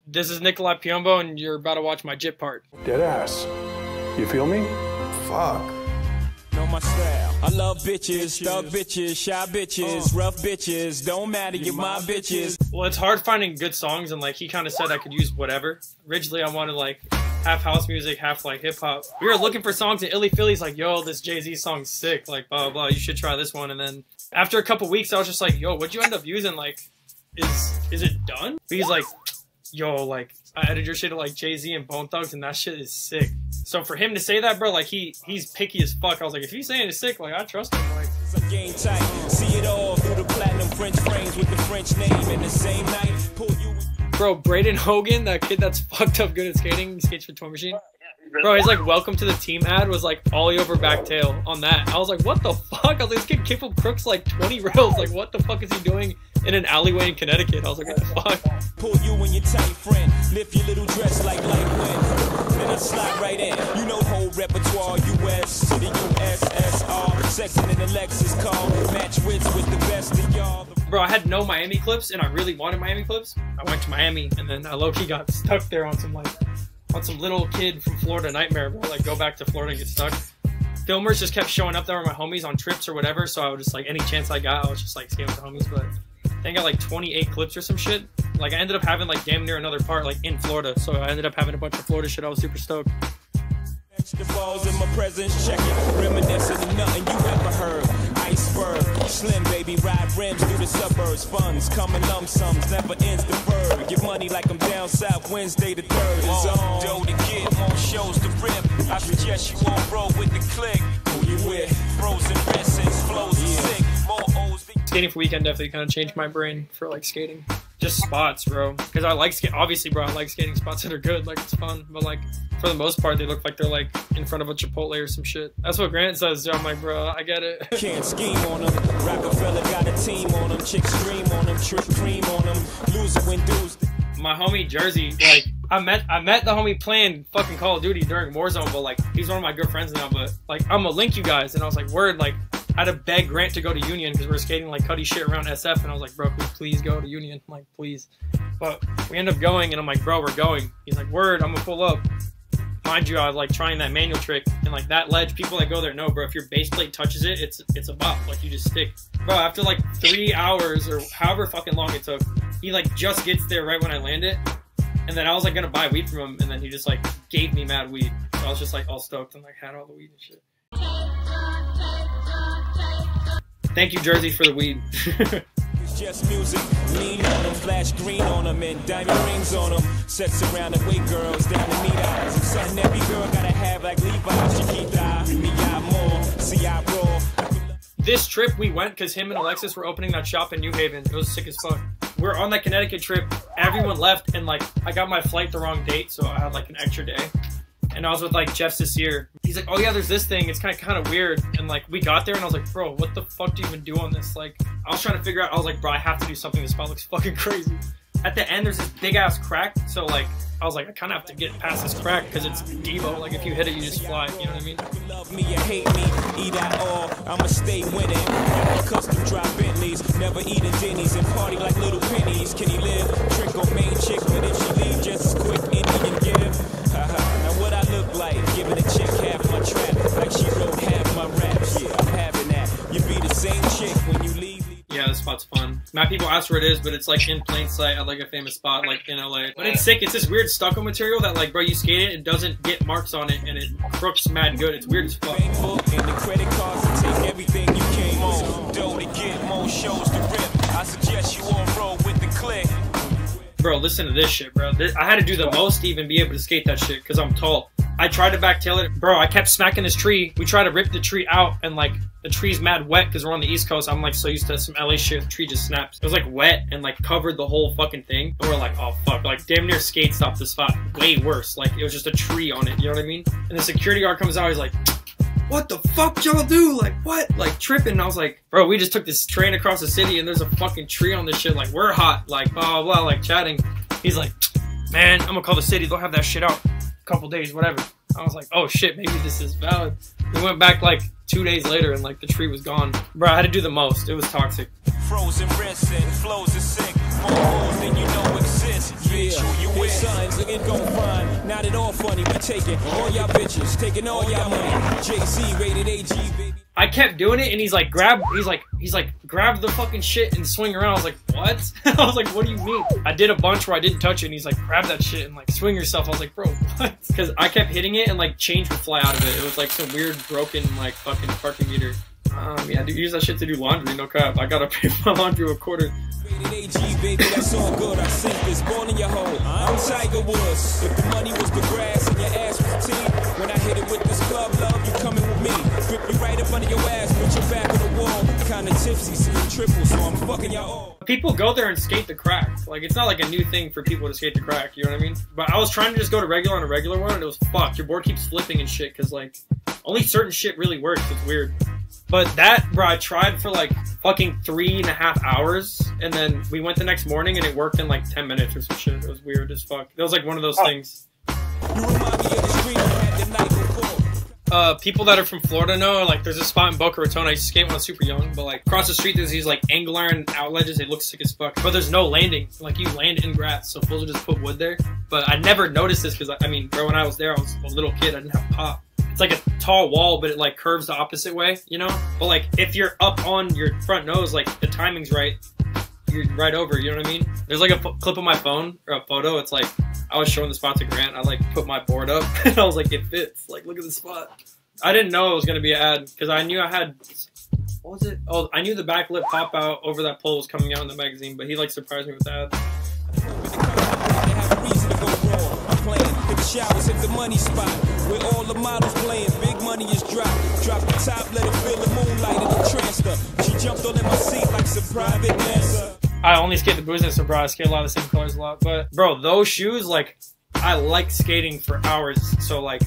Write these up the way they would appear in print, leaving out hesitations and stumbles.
This is Nikolai Piombo, and you're about to watch my jit part. Dead ass. You feel me? Fuck. Know my style. I love bitches, thug bitches, shy bitches, rough bitches. Don't matter, you're my bitches. Well, it's hard finding good songs, and like he kind of said I could use whatever. Originally, I wanted like half house music, half like hip hop. We were looking for songs, and Illy Philly's like, "Yo, this Jay-Z song's sick." Like, blah blah blah. You should try this one. And then after a couple weeks, I was just like, "Yo, what'd you end up using? Like, is it done?" But he's like, "Yo, like I added your shit to like Jay-Z and Bone Thugs, and that shit is sick." So for him to say that, bro, like he's picky as fuck. I was like, if he's saying it's sick, like I trust him. Like, game tight, see it all through the platinum French frames with the French name in the same night. Pull you. Bro, Braden Hogan, that kid that's fucked up good at skating, he skates for Toy Machine. Bro, he's like, welcome to the team ad was like ollie over back tail on that. I was like, what the fuck? I was like, this kid kickflip crooks like 20 rails. Like, what the fuck is he doing in an alleyway in Connecticut? I was like, what the fuck? Pull you and your tight friend, lift your little dress like light wind. Then I slide right in. You know whole repertoire, US to the USSR. Sexing in the Lexus car, match wits with the best of y'all. Bro, I had no Miami clips, and I really wanted Miami clips. I went to Miami, and then I low-key got stuck there on some like some little kid from Florida nightmare, bro. Like, go back to Florida and get stuck. Filmers just kept showing up there with my homies on trips or whatever, so I would just, like, any chance I got, I was just, like, skating with the homies, but I think I got, like, 28 clips or some shit. Like, I ended up having, like, damn near another part, like, in Florida, so I ended up having a bunch of Florida shit. I was super stoked. Extra balls in my presence, check it. Reminiscent of nothing you ever heard. Iceberg, slim baby, ride rims through the suburbs. Funds coming lump sums, never ends the bird. Get money like I'm down south, Wednesday the 3rd is on. Dough to get, more shows to rip. I suggest you all roll with the click. Who you with? Frozen wrists, flows sick. More O's. Skating for weekend definitely kind of changed my brain for like skating. Just spots, bro. Because I like obviously, bro, I like skating spots that are good. Like, it's fun. But like, for the most part, they look like they're like in front of a Chipotle or some shit. That's what Grant says. So I'm like, bro, I get it. Can't scheme on them. Rockefeller got a team on them. Chicks stream on them. Trick cream on them. Loser when dudes. My homie Jersey, like, I met the homie playing fucking Call of Duty during Warzone, but like, he's one of my good friends now. But like, I'm gonna link you guys, and I was like, word, like, I had to beg Grant to go to Union because we were skating like cutty shit around SF, and I was like, bro, please go to Union, I'm like, please. But we end up going, and I'm like, bro, we're going. He's like, word, I'm gonna pull up. Mind you, I was like trying that manual trick, and like that ledge, people that go there know, bro, if your base plate touches it, it's a bop, like you just stick. Bro, after like 3 hours or however fucking long it took, he like just gets there right when I land it, and then I was like gonna buy weed from him, and then he just like gave me mad weed. So I was just like all stoked and like had all the weed and shit. Thank you, Jersey, for the weed. It's just music, lean on them, flash green on them, and diamond rings on them. Sets around the way girls down to meet eyes. Something every girl gotta have like Levi's. Chiquita, me out more, see I roll. This trip we went because him and Alexis were opening that shop in New Haven. It was sick as fuck. We're on that Connecticut trip. Everyone left, and like I got my flight the wrong date, so I had like an extra day. And I was with like Jeff Cecier. He's like, oh yeah, there's this thing. It's kind of weird. And like we got there, and I was like, bro, what the fuck do you even do on this? Like, I was trying to figure out. I was like, bro, I have to do something. This spot looks fucking crazy. At the end, there's this big ass crack. So like, I was like, I kind of have to get past this crack because it's Devo. Like, if you hit it, you just fly. You know what I mean? Love me or hate me, eat at all. I'ma stay winning. Custom drop Bentleys, never eating Denny's and party like little pennies. Can he live? Trick on main chick, but if she leave just as quick, Indian give. Now what I look like, giving a chick half my trap, like she wrote half my raps. Yeah, I'm having that. You be the same chick when you leave. Yeah, this spot's fun. Mad people ask where it is, but it's like in plain sight at like a famous spot like in LA. But it's sick. It's this weird stucco material that like, bro, you skate it, it doesn't get marks on it, and it crooks mad good. It's weird as fuck. And the credit cards to take everything you came on. Dough to get more shows to rip. I suggest you all roll with the click. Bro, listen to this shit, bro. I had to do the most to even be able to skate that shit because I'm tall. I tried to backtail it. Bro, I kept smacking this tree. We tried to rip the tree out, and like the tree's mad wet because we're on the East Coast. I'm like so used to some LA shit. The tree just snaps. It was like wet and like covered the whole fucking thing. And we're like, oh fuck. Like damn near skate stopped the spot. Way worse. Like it was just a tree on it. You know what I mean? And the security guard comes out. He's like, what the fuck y'all do? Like what? Like tripping. And I was like, bro, we just took this train across the city and there's a fucking tree on this shit. Like we're hot. Like blah, blah, blah, like chatting. He's like, man, I'm gonna call the city. They'll have that shit out. Couple days, whatever. I was like, oh shit, maybe this is valid. We went back like 2 days later and like the tree was gone. Bro, I had to do the most. It was toxic. Frozen wrists and flows are sick. More holes than you know exist. exist. Yeah, you with signs, looking gon' find. Not at all funny, we taking all y'all bitches, taking all y'all money. Jay-Z rated AG, baby. I kept doing it, and he's like, grab the fucking shit and swing around. I was like, what? I was like, what do you mean? I did a bunch where I didn't touch it, and he's like, grab that shit and like swing yourself. I was like, bro, what? Because I kept hitting it, and like change would fly out of it. It was like some weird broken like fucking parking meter. Yeah, dude, use that shit to do laundry, no cap. I gotta pay my laundry with quarters. Rated AG, baby, that's all good. I sink this ball in your hole. I'm Tiger Woods. If the money was the grass and your ass was the team, when I hit it with this club, love, you coming with me. Grip you right up under your ass, put your back on the wall. Kinda tipsy, seeing triple, so I'm fucking y'all all. People go there and skate the crack. Like, it's not like a new thing for people to skate the crack, you know what I mean? But I was trying to just go to regular on a regular one, and it was fucked. Your board keeps flipping and shit, because like, only certain shit really works. It's weird. But that, bro, I tried for like fucking 3.5 hours, and then we went the next morning, and it worked in like 10 minutes or some shit. It was weird as fuck. It was like one of those things. You remind me of the street I had the night before. People that are from Florida know, like, there's a spot in Boca Raton. I used to skate when I was super young, but like across the street there's these like angle iron out ledges. They look sick as fuck, but there's no landing. Like, you land in grass, so fools will just put wood there. But I never noticed this because I mean, bro, when I was there, I was a little kid. I didn't have pop. It's like a tall wall, but it like curves the opposite way, you know? But like, if you're up on your front nose, like the timing's right, you're right over, you know what I mean? There's like a clip on my phone, or a photo. It's like, I was showing the spot to Grant. I like put my board up, and I was like, it fits. Like, look at the spot. I didn't know it was going to be an ad, because I knew I had, what was it? Oh, I knew the back lip pop out over that pole was coming out in the magazine, but he like surprised me with that. Hit the showers, hit the money spot. Where all the models playing, big money is dropped. Drop the top, let her feel the moonlight in the transfer. She jumped all in my seat like some private dancer. I only skate the business, so bro, I skate a lot of the same colors a lot. But bro, those shoes, like, I like skating for hours. So like,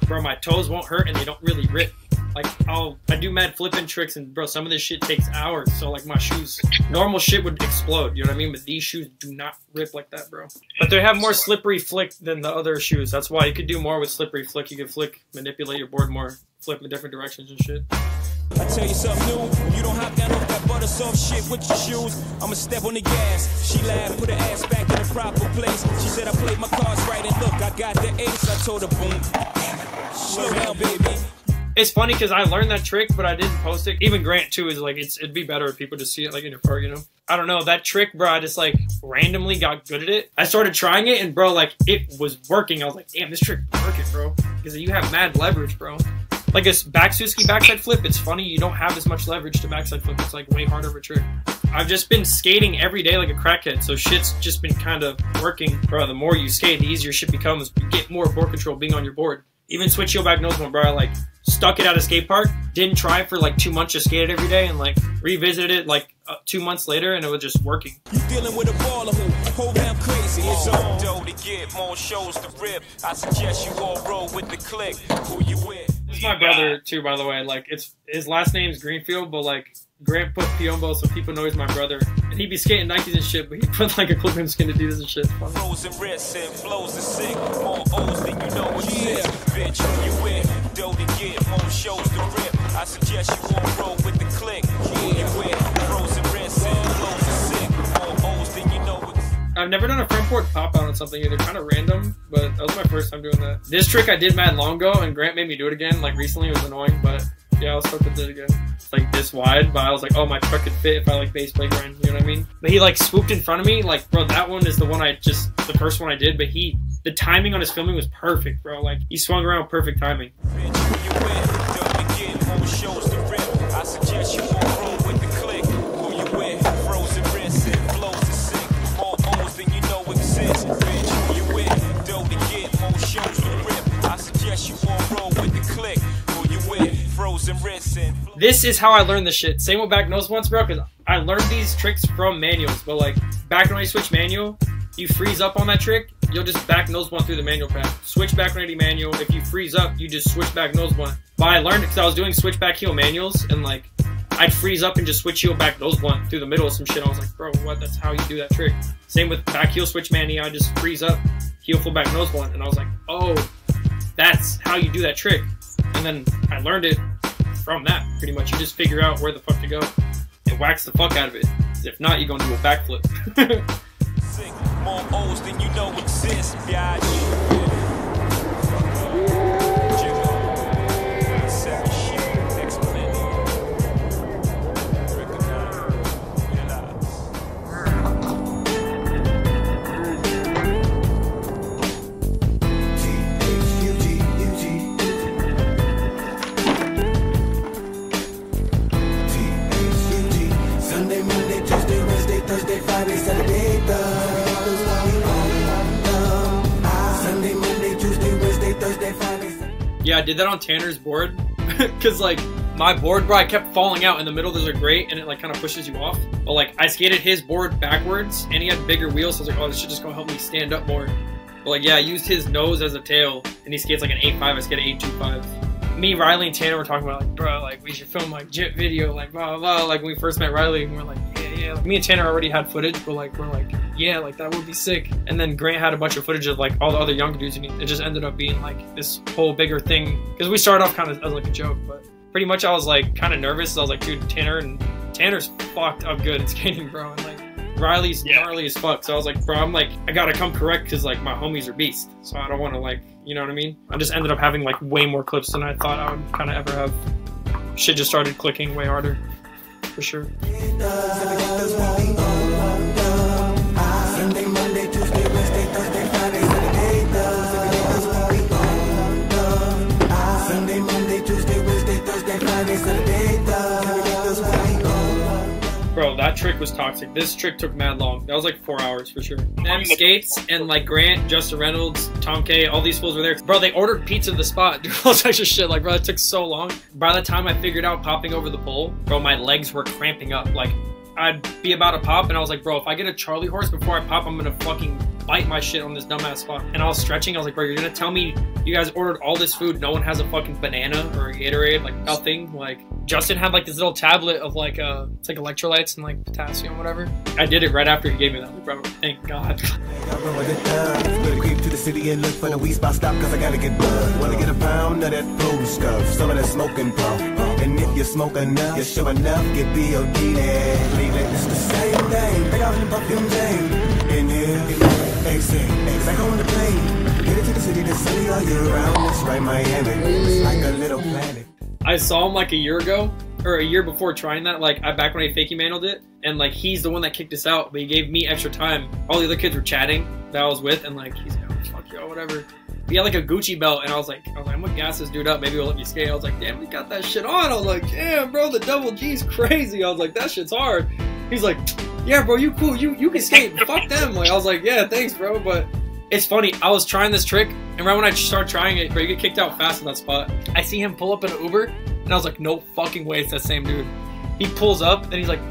bro, my toes won't hurt and they don't really rip. Like, I do mad flipping tricks, and bro, some of this shit takes hours. So like, my shoes, normal shit would explode, you know what I mean? But these shoes do not rip like that, bro. But they have more slippery flick than the other shoes. That's why you could do more with slippery flick. You could flick, manipulate your board more, flip in different directions and shit. I tell you something new, you don't hop down off that butter soft shit with your shoes. I'ma step on the gas. She laughed, put her ass back in the proper place. She said I played my cards right, and look, I got the ace. I told her, boom, slow down, baby. It's funny because I learned that trick, but I didn't post it. Even Grant too is like, it'd be better if people just see it like in your part, you know? I don't know, that trick, bro, I just like randomly got good at it. I started trying it, and bro, like, it was working. I was like, damn, this trick working, bro. Because you have mad leverage, bro. Like a backsuski backside flip, it's funny, you don't have as much leverage to backside flip. It's like way harder of a trick. I've just been skating every day like a crackhead, so shit's just been kind of working. Bro, the more you skate, the easier shit becomes. You get more board control being on your board. Even switch heel back nose one, bro, I like stuck it at a skate park, didn't try for like 2 months to skate it every day, and like revisited it like 2 months later, and it was just working. You dealing with a baller who whole damn crazy. It's on dough to get more shows to rip. I suggest you all roll with the click. Who you with? It's my brother too, by the way. Like, it's his last name's Greenfield, but like Grant put Piombo so people know he's my brother. And he'd be skating Nikes and shit, but he put like a clip-in skin Adidas and shit. Frozen wrists and flows are sick. More O's than you know exist. Bitch, you with dough to get more shows to rip. I suggest you all roll with the click. Who you with? Frozen wrists and flows are sick. More O's than you know exist. I've never done a front port pop out on something either. Kind of random, but that was my first time doing that. This trick I did mad long ago, and Grant made me do it again. Like recently, it was annoying, but yeah, I was stoked to do it again. It's like this wide, but I was like, oh, my truck could fit if I like base plate grind, you know what I mean? But he like swooped in front of me, like, bro, that one is the one the first one I did, but the timing on his filming was perfect, bro. Like, he swung around perfect timing. I suggest you all roll with the click. Who you with? Frozen wrists and flows are sick. More O's than you know exist. Bitch, who you with? Dough to get more shows to rip. I suggest you all roll with the click. Who you with? Frozen wrists and This is how I learned this shit. Same with back nose once, bro, because I learned these tricks from manuals. But like, back when I switch manual, you freeze up on that trick, you'll just back nose one through the manual path. Switch back 180 manual. If you freeze up, you just switch back nose one. But I learned it because I was doing switch back heel manuals, and like, I'd freeze up and just switch heel back nose one through the middle of some shit. I was like, bro, what? That's how you do that trick. Same with back heel switch mani. I just freeze up, heel full back nose one, and I was like, oh, that's how you do that trick. And then I learned it from that, pretty much. You just figure out where the fuck to go and wax the fuck out of it. If not, you're gonna do a backflip. More O's than you know exist, biatch. Yeah, I did that on Tanner's board, because like my board, bro, I kept falling out in the middle. There's a grate and it like kind of pushes you off. But like I skated his board backwards and he had bigger wheels, so I was like, oh, this should just go help me stand up more. But like, yeah, I used his nose as a tail and he skates like an 8.5. I skate an 8.25. Me, Reilly, and Tanner were talking about like, bro, like we should film like JIT video, like blah blah. Like when we first met Reilly, and we're like, yeah. Like, me and Tanner already had footage, but like we're like, yeah, like that would be sick. And then Grant had a bunch of footage of like all the other young dudes, and it just ended up being like this whole bigger thing. Because we started off kind of as like a joke, but pretty much I was like kind of nervous. I was like, dude, Tanner's fucked up good at skating, bro, and like Reilly's gnarly as fuck. So I was like, bro, I'm like, I gotta come correct because like my homies are beasts. So I don't want to like, you know what I mean? I just ended up having like way more clips than I thought I would kind of ever have. Shit just started clicking way harder, for sure. Sunday, Monday, Tuesday, Wednesday, Thursday, Friday, Saturday, Sunday, Monday, Tuesday, Wednesday, Thursday, Friday, Saturday. Bro, that trick was toxic. This trick took mad long. That was like 4 hours for sure. Them skates and like Grant, Justin Reynolds, Tom K, all these fools were there. Bro, they ordered pizza at the spot. Dude, all types of shit. Like, bro, it took so long. By the time I figured out popping over the pole, bro, my legs were cramping up. Like, I'd be about to pop and I was like, bro, if I get a Charlie horse before I pop, I'm gonna fucking bite my shit on this dumbass spot. And I was stretching. I was like, bro, you're gonna tell me you guys ordered all this food, no one has a fucking banana or a Gatorade, like nothing. Like Justin had like this little tablet of like it's like electrolytes and like potassium, whatever. I did it right after he gave me that. Like, bro, thank God. Creep to the city and look for the weed spot. Stop cause I gotta get blood. Wanna get a pound of that food stuff, some of that smoking puff. And if you smoke enough, you sure enough get B.O.D. there. It's the same thing. They got in the perfume game. In here, exit back on the plane. Headed to the city that's sunny all year round. That's right, Miami. It's like a little planet. I saw him like a year ago, or a year before trying that, like back when I fakey mangled it, and like he's the one that kicked us out, but he gave me extra time. All the other kids were chatting that I was with, and like he's like, oh, fuck yo, whatever. He had like a Gucci belt, and I was like, I'm gonna gas this dude up, maybe he'll let me skate. I was like, damn, we got that shit on. I was like, damn, bro, the double G's crazy. I was like, that shit's hard. He's like, yeah, bro, you cool, you can skate, fuck them. Like I was like, yeah, thanks, bro. But it's funny, I was trying this trick, and right when I start trying it, bro, you get kicked out fast in that spot. I see him pull up in an Uber, and I was like, no fucking way, it's that same dude. He pulls up, and he's like,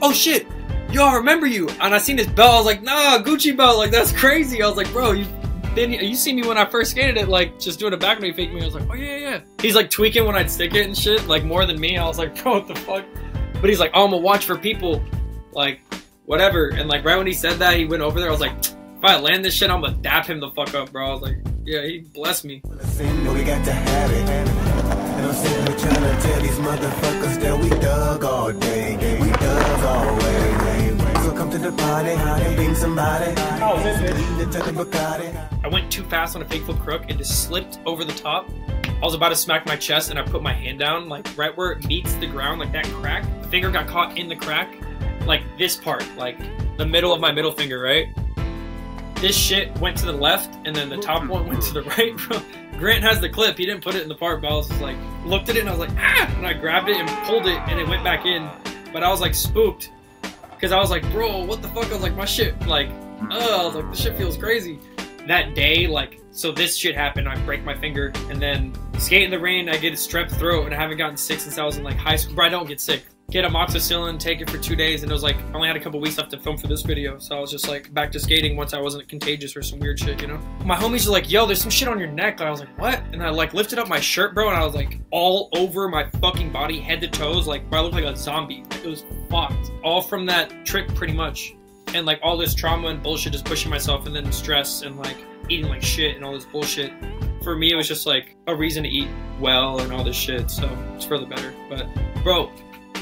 oh shit, yo, I remember you. And I seen his belt, I was like, nah, Gucci belt, like that's crazy. I was like, bro, you see me when I first skated it, like just doing a back knee fake me. I was like, oh yeah. He's like tweaking when I'd stick it and shit, like more than me. I was like, bro, what the fuck? But he's like, oh, I'm gonna watch for people, like whatever. And like right when he said that, he went over there. I was like, if I land this shit, I'm gonna dap him the fuck up, bro. I was like, yeah, he blessed me. We got to have it. And I'm sitting here trying to tell these motherfuckers that we dug all day. We dug all way. So come to the party, and bring somebody. I went too fast on a fake flip crook and just slipped over the top. I was about to smack my chest and I put my hand down, like right where it meets the ground, like that crack. The finger got caught in the crack, like this part, like the middle of my middle finger, right? This shit went to the left and then the top one went to the right, bro. Grant has the clip, he didn't put it in the part, but I was just like, looked at it and I was like, ah! And I grabbed it and pulled it and it went back in. But I was like spooked. Because I was like, bro, what the fuck? I was like, my shit, like, I was like, this shit feels crazy. That day, like, so this shit happened. I break my finger, and then skate in the rain, I get a strep throat, and I haven't gotten sick since I was in, like, high school. Bro, I don't get sick. Get amoxicillin, take it for 2 days, and it was like, I only had a couple weeks left to film for this video, so I was just, like, back to skating once I wasn't contagious or some weird shit, you know? My homies are like, yo, there's some shit on your neck. And I was like, what? And I, like, lifted up my shirt, bro, and I was, like, all over my fucking body, head to toes. Like, bro, I looked like a zombie. Like, it was fucked. All from that trick, pretty much. And, like, all this trauma and bullshit, just pushing myself, and then stress, and, like, eating like shit and all this bullshit. For me, it was just, like, a reason to eat well and all this shit, so it's for the better. But, bro,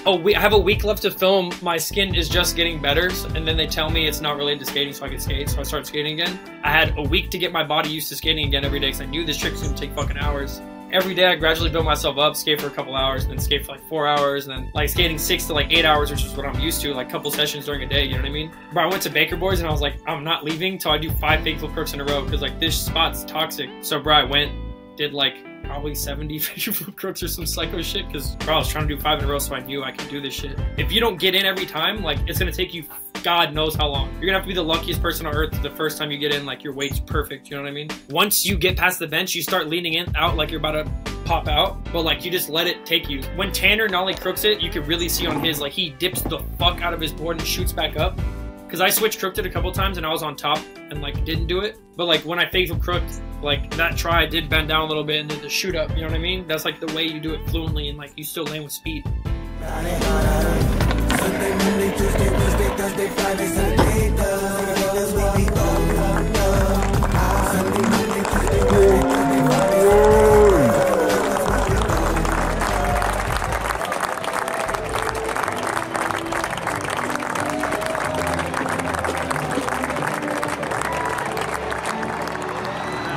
I have a week left to film. My skin is just getting better, and then they tell me it's not related to skating, so I can skate. So I start skating again. I had a week to get my body used to skating again every day because I knew this trick was gonna take fucking hours. Every day I gradually build myself up, skate for a couple hours, and then skate for like 4 hours, and then like skating 6 to like 8 hours, which is what I'm used to, like couple sessions during a day, you know what I mean? But I went to Baker Boards and I was like, I'm not leaving till I do 5 big flip crooks in a row, because like this spot's toxic. So bro, I went, did like probably 70 figure flip crooks or some psycho shit, because bro, I was trying to do 5 in a row, so I knew I could do this shit. If you don't get in every time, like it's gonna take you God knows how long. You're gonna have to be the luckiest person on earth the first time you get in, like your weight's perfect, you know what I mean? Once you get past the bench, you start leaning in out like you're about to pop out, but like you just let it take you. When Tanner not only crooks it, you can really see on his, like he dips the fuck out of his board and shoots back up. Cause I switched crooked it a couple times and I was on top and like didn't do it. But like when I faithful crooked, like that try I did bend down a little bit and did the shoot up, you know what I mean? That's like the way you do it fluently and like you still land with speed.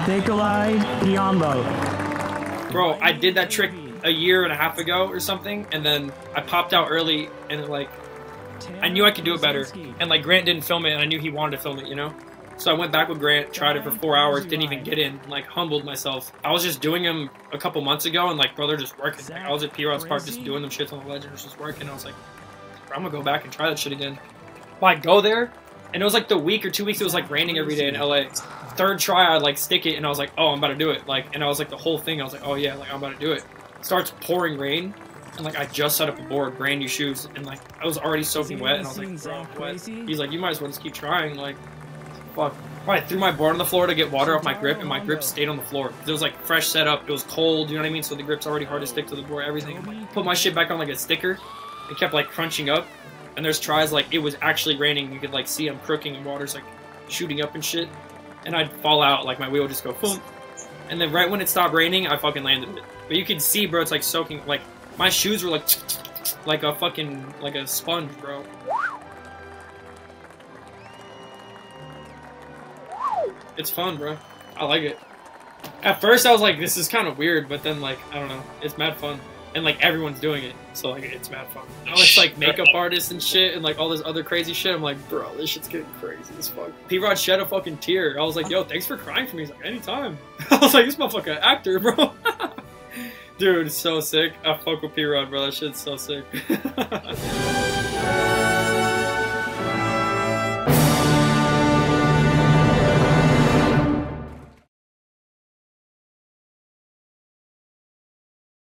Nikolai Piombo. Bro, I did that trick a year and a half ago or something, and then I popped out early, and like, I knew I could do it better. And like Grant didn't film it, and I knew he wanted to film it, you know? So I went back with Grant, tried it for 4 hours, didn't even get in, like humbled myself. I was just doing them a couple months ago, and like, bro, they're just working. Like, I was at P-Rod's Park just doing them shits on the ledge, and it was just working. I was like, bro, I'm gonna go back and try that shit again. Well, I go there, and it was like the week or 2 weeks, it was like raining every day in LA. Third try, I'd like stick it, and I was like, oh, I'm about to do it. Like, and I was like, the whole thing, I was like, oh yeah, like I'm about to do it. Starts pouring rain, and like I just set up a board, brand new shoes, and like I was already soaking wet, and I was like, bro, I'm wet. He's like, you might as well just keep trying. Like, fuck. I threw my board on the floor to get water off my grip, and my grip stayed on the floor. It was like fresh setup, it was cold, you know what I mean? So the grip's already hard to stick to the board, everything. Put my shit back on like a sticker. It kept like crunching up, and there's tries like it was actually raining. You could like see I'm crooking, and water's like shooting up and shit. And I'd fall out, like my wheel would just go boom. And then right when it stopped raining, I fucking landed it. But you can see, bro, it's like soaking, like my shoes were like a fucking, like a sponge, bro. It's fun, bro. I like it. At first I was like, this is kind of weird, but then like, I don't know, it's mad fun. And like everyone's doing it, so like it's mad fun. Now it's like makeup artists and shit and like all this other crazy shit. I'm like, bro, this shit's getting crazy as fuck. P-Rod shed a fucking tear. I was like, yo, thanks for crying for me. He's like, anytime. I was like, this motherfucker an actor, bro. Dude, it's so sick. I fuck with P-Rod, bro. That shit's so sick.